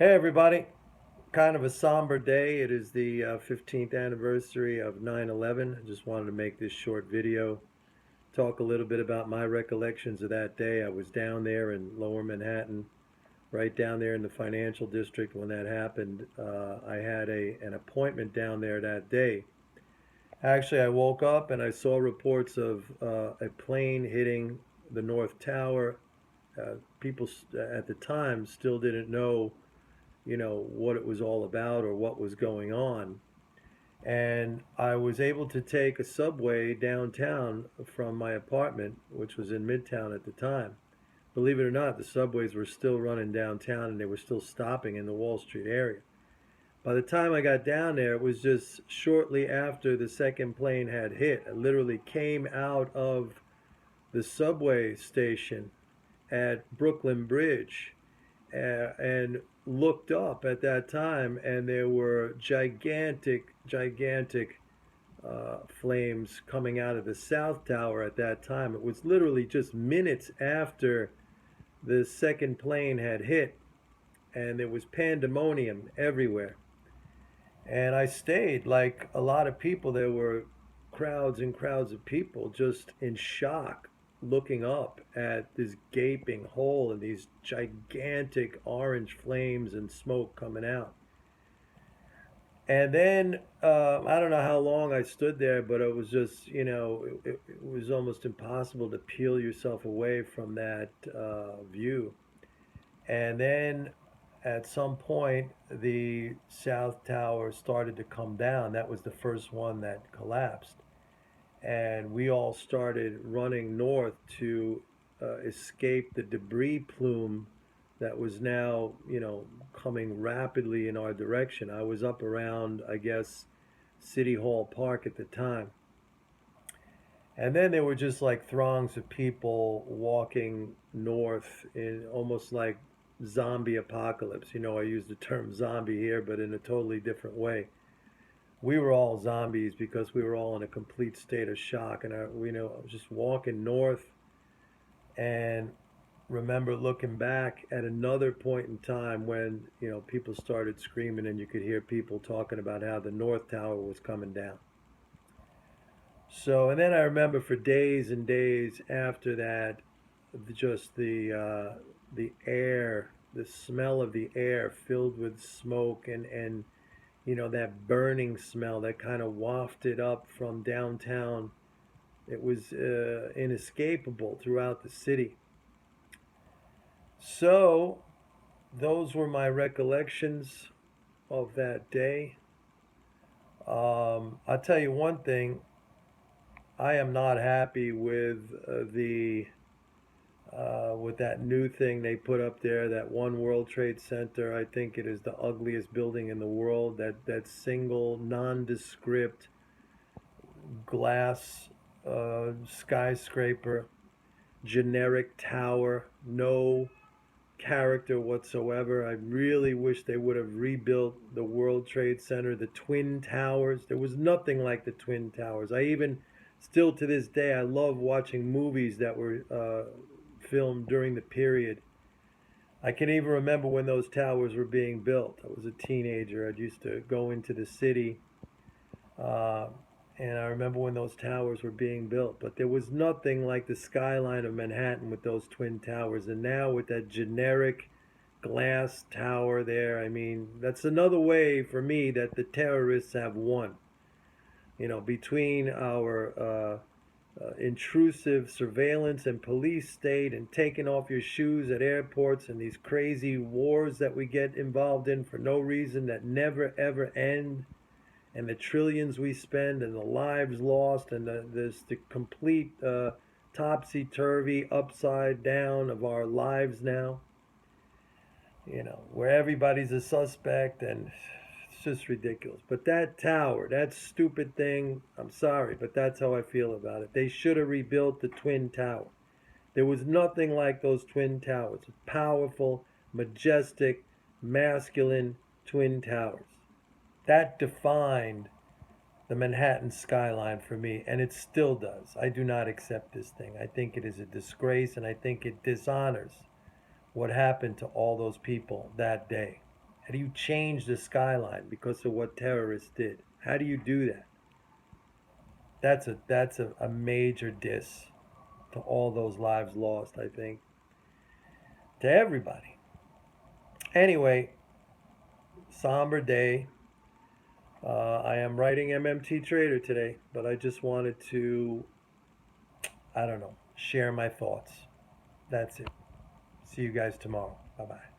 Hey everybody, kind of a somber day. It is the 15th anniversary of 9/11. I just wanted to make this short video, talk a little bit about my recollections of that day. I was down there in Lower Manhattan, right down there in the financial district when that happened. I had an appointment down there that day. Actually, I woke up and I saw reports of a plane hitting the North Tower. People at the time still didn't know what it was all about or what was going on. And I was able to take a subway downtown from my apartment, which was in Midtown at the time. Believe it or not, the subways were still running downtown and they were still stopping in the Wall Street area. By the time I got down there, it was just shortly after the second plane had hit. I literally came out of the subway station at Brooklyn Bridge and looked up at that time, and there were gigantic flames coming out of the South Tower at that time. It was literally just minutes after the second plane had hit, and there was pandemonium everywhere. And I stayed like a lot of people. There were crowds and crowds of people just in shock looking up at this gaping hole and these gigantic orange flames and smoke coming out. And then I don't know how long I stood there, but it was just, it was almost impossible to peel yourself away from that view. And then at some point, the South Tower started to come down. That was the first one that collapsed. And we all started running north to escape the debris plume that was now, coming rapidly in our direction. I was up around, I guess, City Hall Park at the time. And then there were just like throngs of people walking north in almost like zombie apocalypse. I use the term zombie here, but in a totally different way. We were all zombies because we were all in a complete state of shock. And I was just walking north and remember looking back at another point in time when, people started screaming and you could hear people talking about how the North Tower was coming down. So, and then I remember for days and days after that, just the air, the smell of the air filled with smoke and that burning smell that kind of wafted up from downtown. It was inescapable throughout the city. So, those were my recollections of that day. I'll tell you one thing. I am not happy with that new thing they put up there, that One World Trade Center. I think it is the ugliest building in the world. That single nondescript glass skyscraper, generic tower, no character whatsoever. I really wish they would have rebuilt the World Trade Center, the Twin Towers. There was nothing like the Twin Towers. I even, still to this day, I love watching movies that were filmed during the period. I can even remember when those towers were being built. I was a teenager. I used to go into the city, uh, and I remember when those towers were being built. But there was nothing like the skyline of Manhattan with those twin towers. And now with that generic glass tower there, I mean, that's another way for me that the terrorists have won. Between our intrusive surveillance and police state and taking off your shoes at airports and these crazy wars that we get involved in for no reason that never ever end, and the trillions we spend and the lives lost and the complete topsy-turvy upside down of our lives now, where everybody's a suspect, and it's just ridiculous. But that tower, that stupid thing, I'm sorry, but that's how I feel about it. They should have rebuilt the Twin Tower. There was nothing like those Twin Towers. Powerful, majestic, masculine Twin Towers. That defined the Manhattan skyline for me, and it still does. I do not accept this thing. I think it is a disgrace, and I think it dishonors what happened to all those people that day. How do you change the skyline because of what terrorists did? How do you do that? That's a major diss to all those lives lost, I think. To everybody. Anyway, somber day. I am writing MMT Trader today, but I just wanted to, I don't know, share my thoughts. That's it. See you guys tomorrow. Bye bye.